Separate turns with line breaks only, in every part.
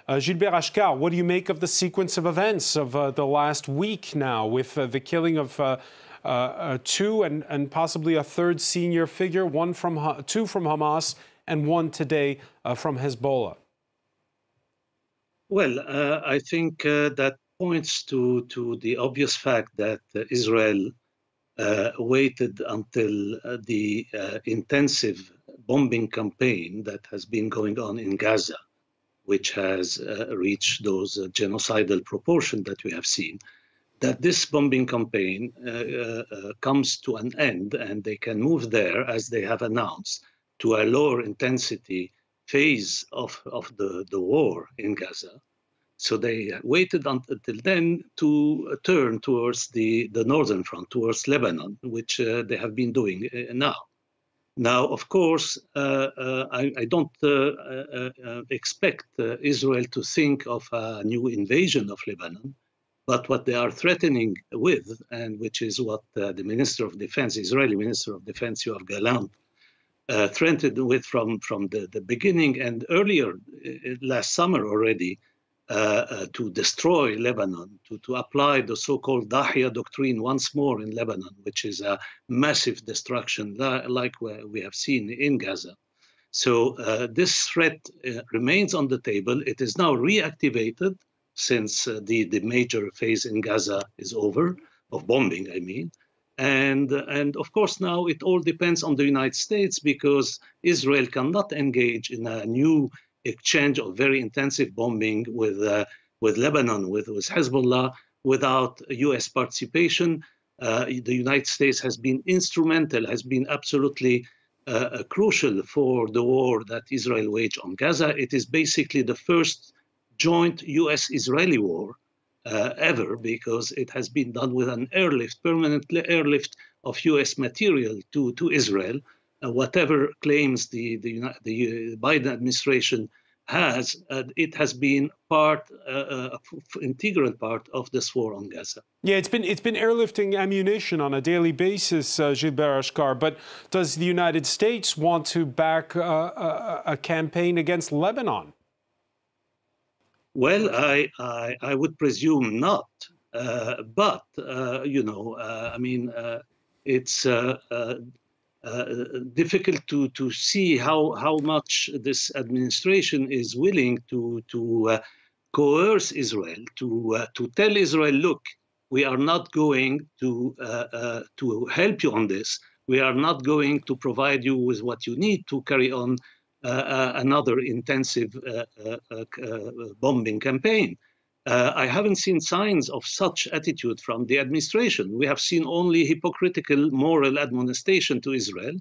Gilbert Achcar, what do you make of the sequence of events of the last week now, with the killing of two and possibly a third senior figure, two from Hamas and one today from Hezbollah?
Well, I think that points to the obvious fact that Israel waited until the intensive bombing campaign that has been going on in Gaza, which has reached those genocidal proportions that we have seen, that this bombing campaign comes to an end and they can move there, as they have announced, to a lower intensity phase of the war in Gaza. So they waited until then to turn towards the northern front, towards Lebanon, which they have been doing now. Now, of course, I don't expect Israel to think of a new invasion of Lebanon, but what they are threatening with, and which is what the Minister of Defense, Israeli Minister of Defense, Yoav Gallant, threatened with from the beginning and earlier last summer already, to destroy Lebanon, to apply the so-called Dahia doctrine once more in Lebanon, which is a massive destruction like we have seen in Gaza. So this threat remains on the table. It is now reactivated since the major phase in Gaza is over, of bombing, I mean. And of course, now it all depends on the United States, because Israel cannot engage in a new exchange of very intensive bombing with Lebanon, with Hezbollah, without U.S. participation. The United States has been instrumental, has been absolutely crucial for the war that Israel waged on Gaza. It is basically the first joint U.S.-Israeli war ever, because it has been done with an airlift, permanent airlift of U.S. material to Israel. Whatever claims the Biden administration has, it has been integral part of this war on Gaza.
Yeah, it's been airlifting ammunition on a daily basis, Gilbert Achcar. But does the United States want to back a campaign against Lebanon?
Well, I would presume not. But I mean, it's difficult to see how much this administration is willing to coerce Israel, to tell Israel, look, we are not going to help you on this. We are not going to provide you with what you need to carry on another intensive bombing campaign. I haven't seen signs of such attitude from the administration. We have seen only hypocritical moral admonishment to Israel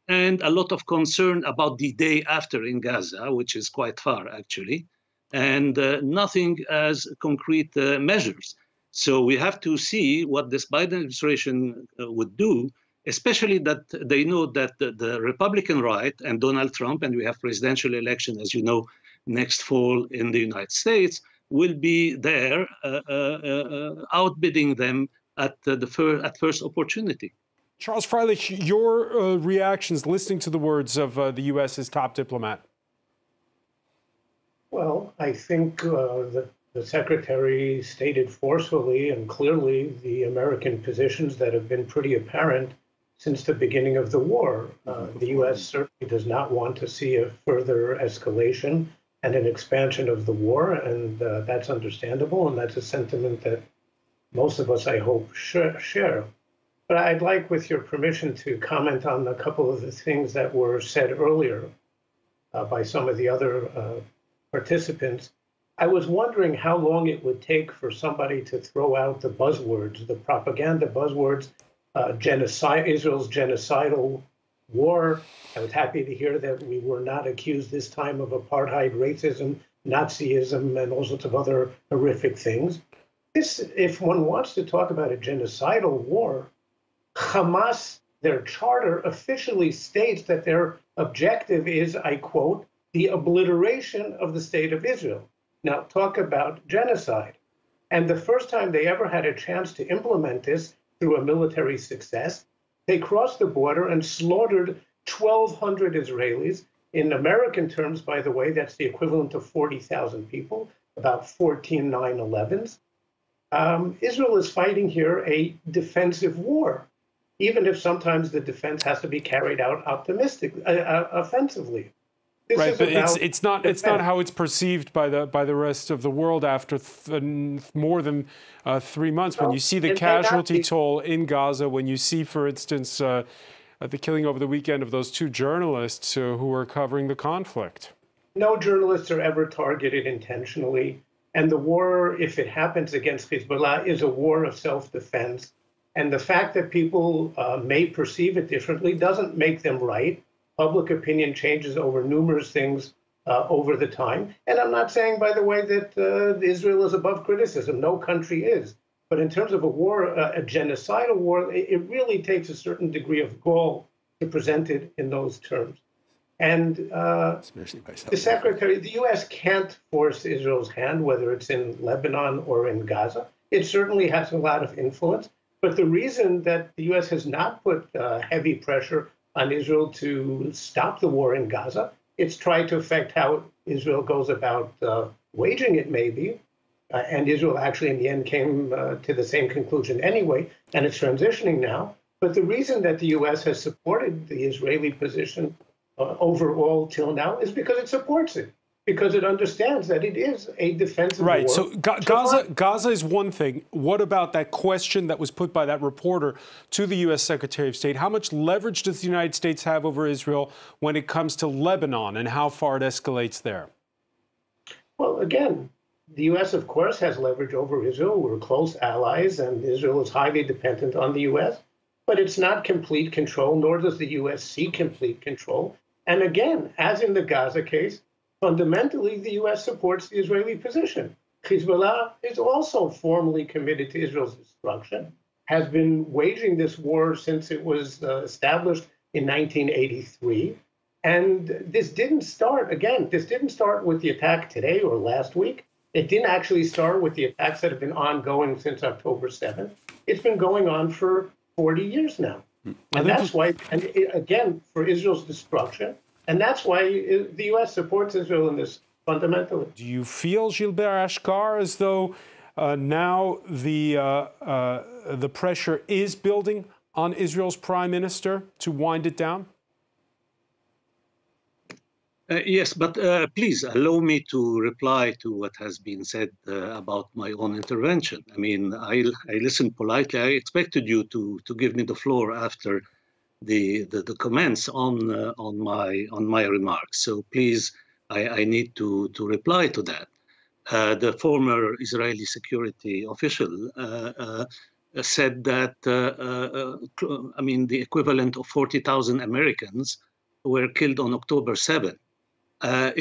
and a lot of concern about the day after in Gaza, which is quite far, actually, and nothing as concrete measures. So we have to see what this Biden administration would do, especially that they know that the Republican right and Donald Trump, and we have presidential election, as you know, next fall in the United States, will be there outbidding them at first opportunity.
Charles Freilich, your reactions listening to the words of the U.S.'s top diplomat?
Well, I think the Secretary stated forcefully and clearly the American positions that have been pretty apparent since the beginning of the war. The U.S. certainly does not want to see a further escalation and an expansion of the war, and that's understandable, and that's a sentiment that most of us, I hope, share. But I'd like, with your permission, to comment on a couple of the things that were said earlier by some of the other participants. I was wondering how long it would take for somebody to throw out the buzzwords, the propaganda buzzwords, genocide, Israel's genocidal war. I was happy to hear that we were not accused this time of apartheid, racism, Nazism, and all sorts of other horrific things. If one wants to talk about a genocidal war, Hamas, their charter officially states that their objective is, I quote, the obliteration of the state of Israel. Now, talk about genocide. And the first time they ever had a chance to implement this through a military success, they crossed the border and slaughtered 1,200 Israelis, In American terms, by the way, that's the equivalent of 40,000 people, about 14 9/11s. Israel is fighting here a defensive war, even if sometimes the defense has to be carried out offensively. This
Right,
is
but
about
it's not how it's perceived by the rest of the world after more than 3 months. When you see the casualty toll in Gaza, when you see, for instance, the killing over the weekend of those 2 journalists who were covering the conflict.
No journalists are ever targeted intentionally. And the war, if it happens against Hezbollah, is a war of self-defense. And the fact that people may perceive it differently doesn't make them right. Public opinion changes over numerous things over the time. And I'm not saying, by the way, that Israel is above criticism. No country is. But in terms of a war, a genocidal war, it really takes a certain degree of gall to present it in those terms. And the secretary, the U.S. can't force Israel's hand, whether it's in Lebanon or in Gaza. It certainly has a lot of influence. But the reason that the U.S. has not put heavy pressure on Israel to stop the war in Gaza, it's tried to affect how Israel goes about waging it, maybe. And Israel actually, in the end, came to the same conclusion anyway, and it's transitioning now. But the reason that the U.S. has supported the Israeli position overall till now is because it supports it, because it understands that it is a defensive war.
Right. So Gaza is one thing. What about that question that was put by that reporter to the U.S. Secretary of State? How much leverage does the United States have over Israel when it comes to Lebanon, and how far it escalates there?
Well, again, the U.S., of course, has leverage over Israel. We're close allies, and Israel is highly dependent on the U.S., but it's not complete control, nor does the U.S. seek complete control. And again, as in the Gaza case, fundamentally, the U.S. supports the Israeli position. Hezbollah is also formally committed to Israel's destruction, has been waging this war since it was established in 1983. And this didn't start with the attack today or last week. It didn't actually start with the attacks that have been ongoing since October 7th. It's been going on for 40 years now. And that's why, and again, for Israel's destruction. And that's why the U.S. supports Israel in this fundamentally.
Do you feel, Gilbert Achcar, as though now the pressure is building on Israel's prime minister to wind it down?
Yes, but please allow me to reply to what has been said about my own intervention. I mean, I listened politely. I expected you to give me the floor after the comments on my remarks. So please, I need to reply to that. The former Israeli security official said that I mean the equivalent of 40,000 Americans were killed on October 7th.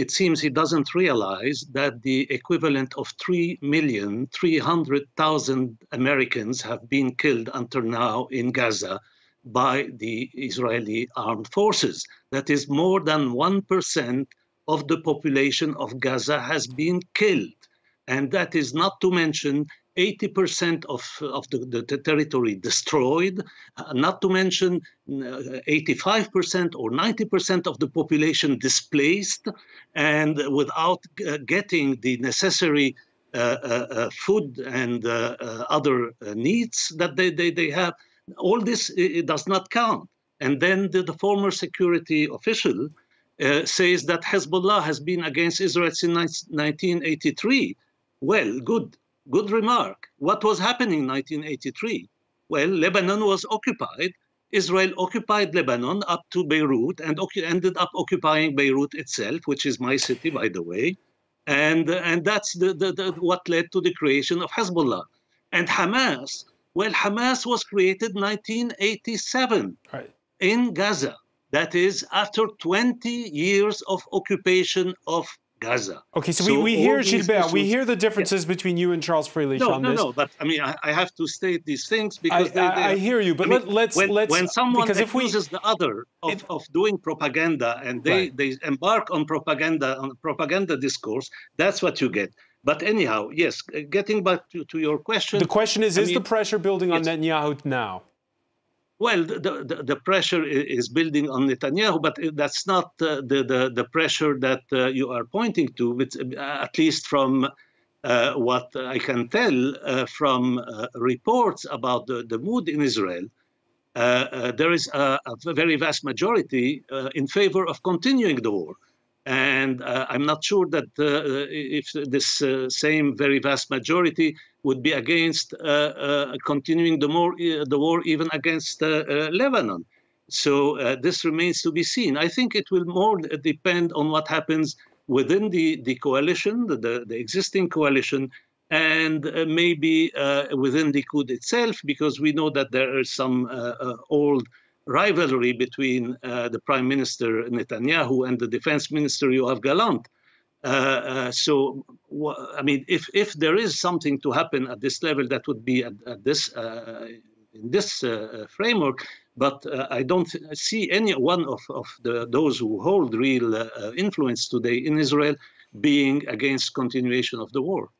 It seems he doesn't realize that the equivalent of 3,300,000 Americans have been killed until now in Gaza by the Israeli armed forces. That is more than 1% of the population of Gaza has been killed. And that is not to mention 80% of the territory destroyed, not to mention 85% or 90% of the population displaced, and without getting the necessary food and other needs that they have. All this it does not count. And then the former security official says that Hezbollah has been against Israel since 1983. Well, good remark. What was happening in 1983? Well, Lebanon was occupied. Israel occupied Lebanon up to Beirut and ended up occupying Beirut itself, which is my city, by the way. And that's what led to the creation of Hezbollah. And Hamas, well, Hamas was created in 1987 in Gaza. That is after 20 years of occupation of Gaza.
Okay, so we hear, Gilbert, we hear the differences between you and Charles Freilich on this.
No, but I mean, I have to state these things because
I hear you, but let's
when someone accuses the other of doing propaganda and they embark on propaganda discourse, that's what you get. But anyhow, yes, getting back to your question.
The question is the pressure building on Netanyahu now?
Well, the pressure is building on Netanyahu, but that's not the pressure that you are pointing to, at least from what I can tell from reports about the mood in Israel. There is a very vast majority in favor of continuing the war. And I'm not sure that if this same very vast majority would be against continuing the war even against Lebanon. So this remains to be seen. I think it will more depend on what happens within the coalition, the existing coalition, and maybe within the Likud itself, because we know that there is some old rivalry between the Prime Minister Netanyahu and the Defense Minister Yoav Gallant. I mean, if there is something to happen at this level, that would be at this in this framework. But I don't see any one of those who hold real influence today in Israel being against continuation of the war.